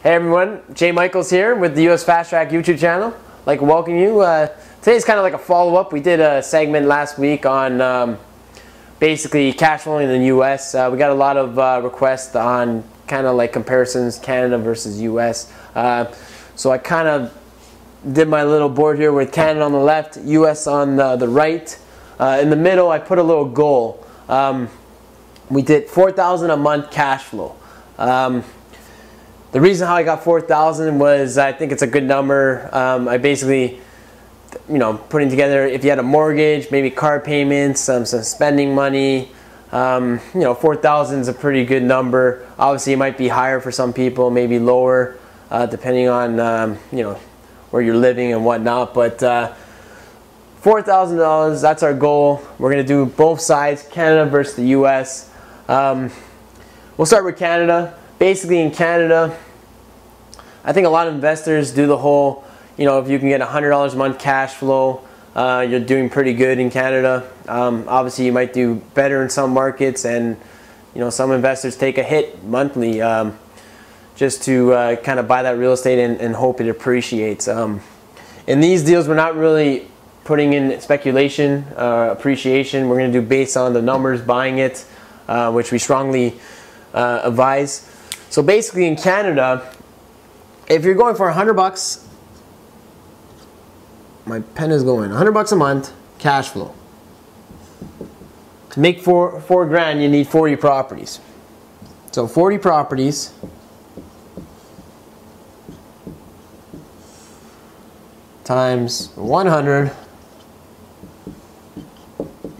Hey everyone, Jay Michaels here with the US Fast Track YouTube channel. I'd like to welcome you. Today's kind of like a follow-up. We did a segment last week on basically cash flowing in the US. We got a lot of requests on kind of like comparisons, Canada versus US. So I kind of did my little board here with Canada on the left, US on the right. In the middle, I put a little goal. We did $4,000 a month cash flow. The reason how I got 4,000 was I think it's a good number. I basically, putting together if you had a mortgage, maybe car payments, some spending money, 4,000 is a pretty good number. Obviously, it might be higher for some people, maybe lower, depending on where you're living and whatnot. But $4,000, that's our goal. We're gonna do both sides, Canada versus the US. We'll start with Canada. Basically in Canada, I think a lot of investors do the whole, if you can get $100 a month cash flow, you're doing pretty good in Canada. Obviously you might do better in some markets, and some investors take a hit monthly just to kind of buy that real estate and hope it appreciates. In these deals, we're not really putting in speculation, appreciation. We're going to do based on the numbers, buying it, which we strongly advise. So basically in Canada, if you're going for $100, my pen is going, $100 a month cash flow. To make four grand, you need 40 properties. So 40 properties times 100,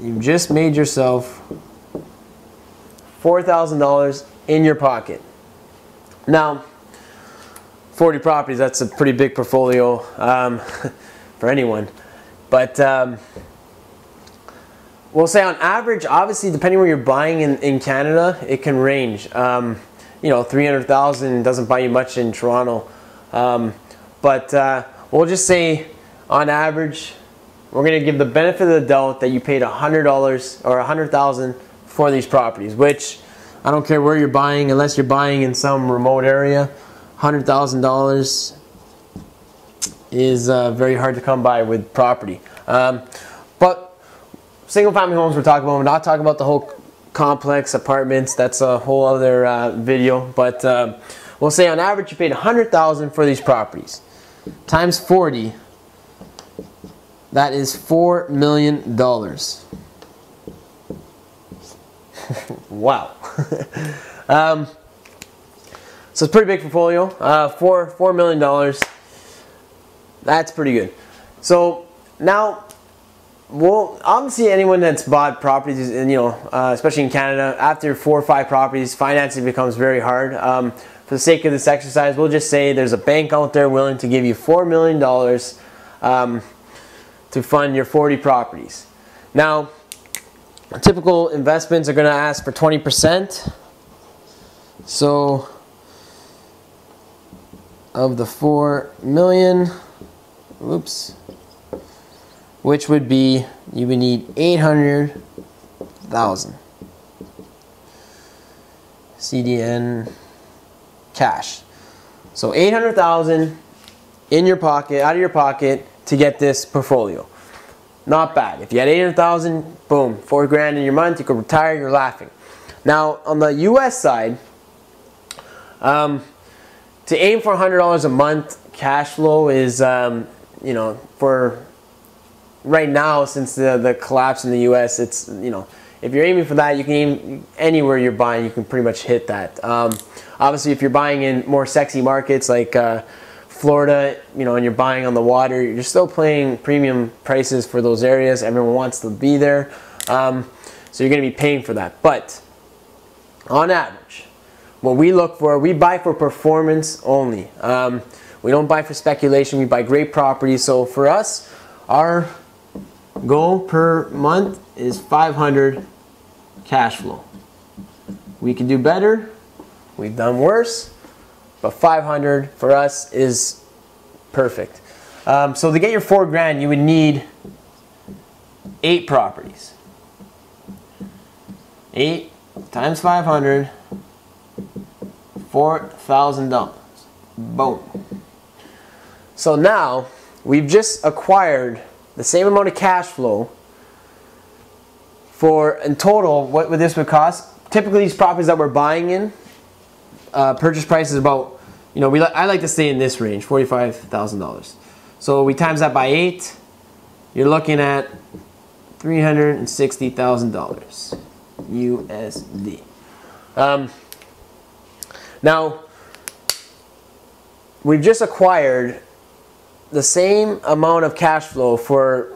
you've just made yourself $4,000 in your pocket. Now, 40 properties, that's a pretty big portfolio for anyone. But we'll say on average, obviously depending where you're buying in Canada, it can range. 300,000 doesn't buy you much in Toronto. But we'll just say on average, we're going to give the benefit of the doubt that you paid $100 or $100,000 for these properties, which I don't care where you're buying, unless you're buying in some remote area. $100,000 is very hard to come by with property. But single family homes we're talking about. We're not talking about the whole complex apartments. That's a whole other video. But we'll say on average you paid $100,000 for these properties. Times 40, that is $4 million. Wow. So it's a pretty big portfolio. $4 million. That's pretty good. So now, well, obviously anyone that's bought properties, and especially in Canada, after 4 or 5 properties, financing becomes very hard. For the sake of this exercise, we'll just say there's a bank out there willing to give you $4 million to fund your 40 properties. Now, typical investments are going to ask for 20%. So, of the 4 million, oops, which would be, you would need 800,000 CDN cash. So 800,000 in your pocket, out of your pocket, to get this portfolio. Not bad. If you had 800,000, boom, 4 grand in your month, you could retire, you're laughing. Now, on the US side, to aim for $100 a month cash flow is, for right now, since the collapse in the US, it's, if you're aiming for that, you can aim anywhere you're buying, you can pretty much hit that. Obviously, if you're buying in more sexy markets like Florida, and you're buying on the water, you're still paying premium prices for those areas. Everyone wants to be there. So you're going to be paying for that. But on average, what we look for, we buy for performance only. We don't buy for speculation. We buy great properties. So for us, our goal per month is 500 cash flow. We can do better. We've done worse. But 500 for us is perfect. So to get your 4 grand, you would need 8 properties. 8 times 500, $4,000. Boom. So now we've just acquired the same amount of cash flow for, in total, what this would cost. Typically these properties that we're buying in, purchase price is about, you know, I like to stay in this range, $45,000. So we times that by 8, you're looking at $360,000 USD. Now, we've just acquired the same amount of cash flow for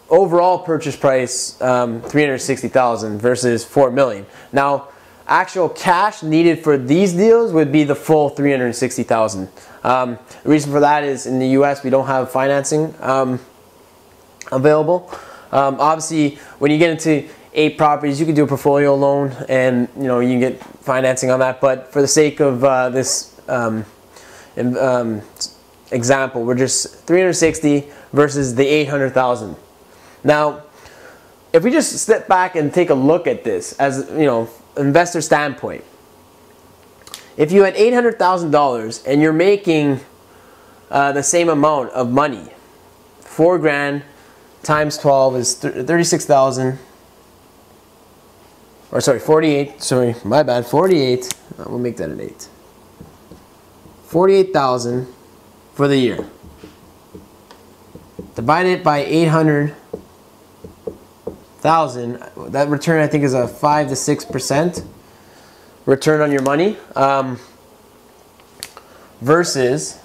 overall purchase price, $360,000 versus $4 million. Now, actual cash needed for these deals would be the full $360,000. The reason for that is in the U.S. we don't have financing available. Obviously, when you get into 8 properties, you can do a portfolio loan, and you know you can get financing on that. But for the sake of this example, we're just 360 versus the 800,000. Now, if we just step back and take a look at this as, you know, investor standpoint, if you had $800,000 and you're making the same amount of money, $4,000 times 12 is 36,000. Or sorry, 48. Sorry, my bad. 48. We'll make that an 8. 48,000 for the year. Divide it by 800,000. That return I think is a 5 to 6% return on your money. Versus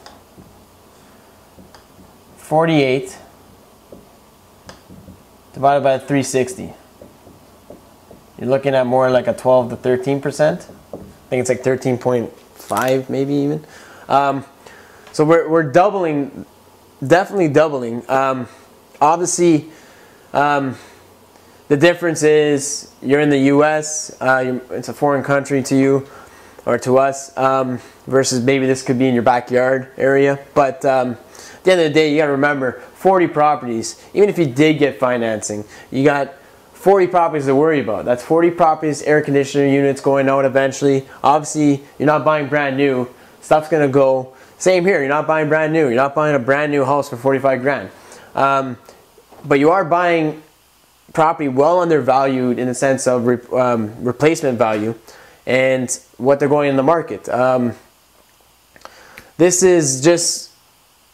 48 divided by 360. You're looking at more like a 12 to 13%. I think it's like 13.5 maybe even. So we're doubling, definitely doubling. Obviously, the difference is you're in the U.S. It's a foreign country to you or to us, versus maybe this could be in your backyard area. But at the end of the day, you got to remember 40 properties. Even if you did get financing, you got 40 properties to worry about. That's 40 properties, air conditioner units going out eventually. Obviously, you're not buying brand new. Stuff's gonna go. Same here. You're not buying brand new. You're not buying a brand new house for 45 grand. But you are buying property well undervalued in the sense of replacement value and what they're going in the market. This is just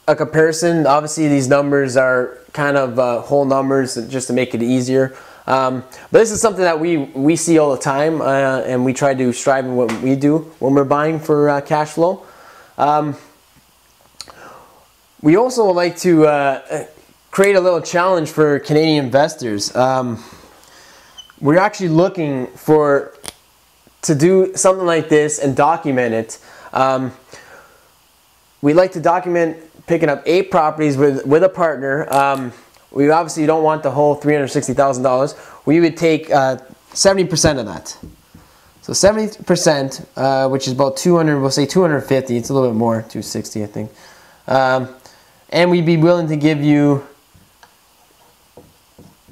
a comparison. Obviously, these numbers are kind of whole numbers just to make it easier. But this is something that we see all the time, and we try to strive in what we do when we're buying for cash flow. We also like to create a little challenge for Canadian investors. We're actually looking to do something like this and document it. We like to document picking up 8 properties with a partner. We obviously don't want the whole $360,000. We would take 70% of that. So 70%, which is about 200, we'll say 250. It's a little bit more, 260, I think. And we'd be willing to give you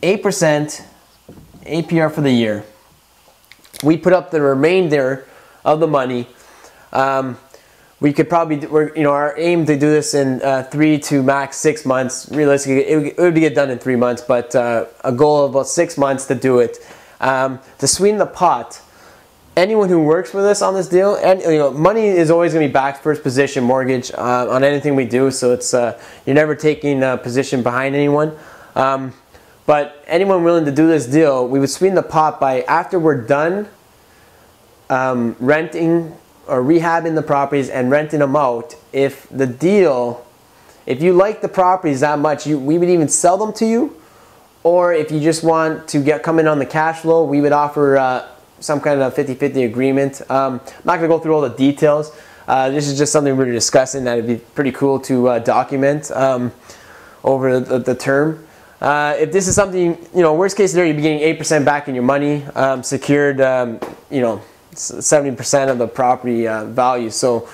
8% APR for the year. We put up the remainder of the money. We could probably, our aim to do this in 3 to max 6 months. Realistically, it would get done in 3 months, but a goal of about 6 months to do it. To sweeten the pot, anyone who works with us on this deal, and money is always going to be backed first position mortgage on anything we do. So it's you're never taking a position behind anyone. But anyone willing to do this deal, we would sweeten the pot by, after we're done renting or rehabbing the properties and renting them out, if you like the properties that much, we would even sell them to you. Or if you just want to come in on the cash flow, we would offer some kind of 50-50 agreement. I'm not going to go through all the details. This is just something we're discussing that would be pretty cool to document over the term. If this is something, worst case scenario, you'd be getting 8% back in your money, secured, 70% of the property value. So,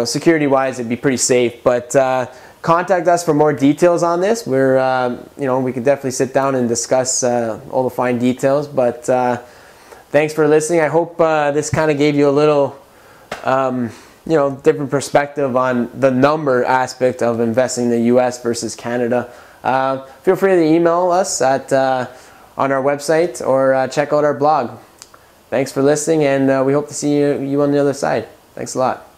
security-wise, it'd be pretty safe. But contact us for more details on this. We're, we can definitely sit down and discuss all the fine details. But thanks for listening. I hope this kind of gave you a little different perspective on the number aspect of investing in the U.S. versus Canada, feel free to email us at on our website or check out our blog. Thanks for listening, and we hope to see you on the other side. Thanks a lot.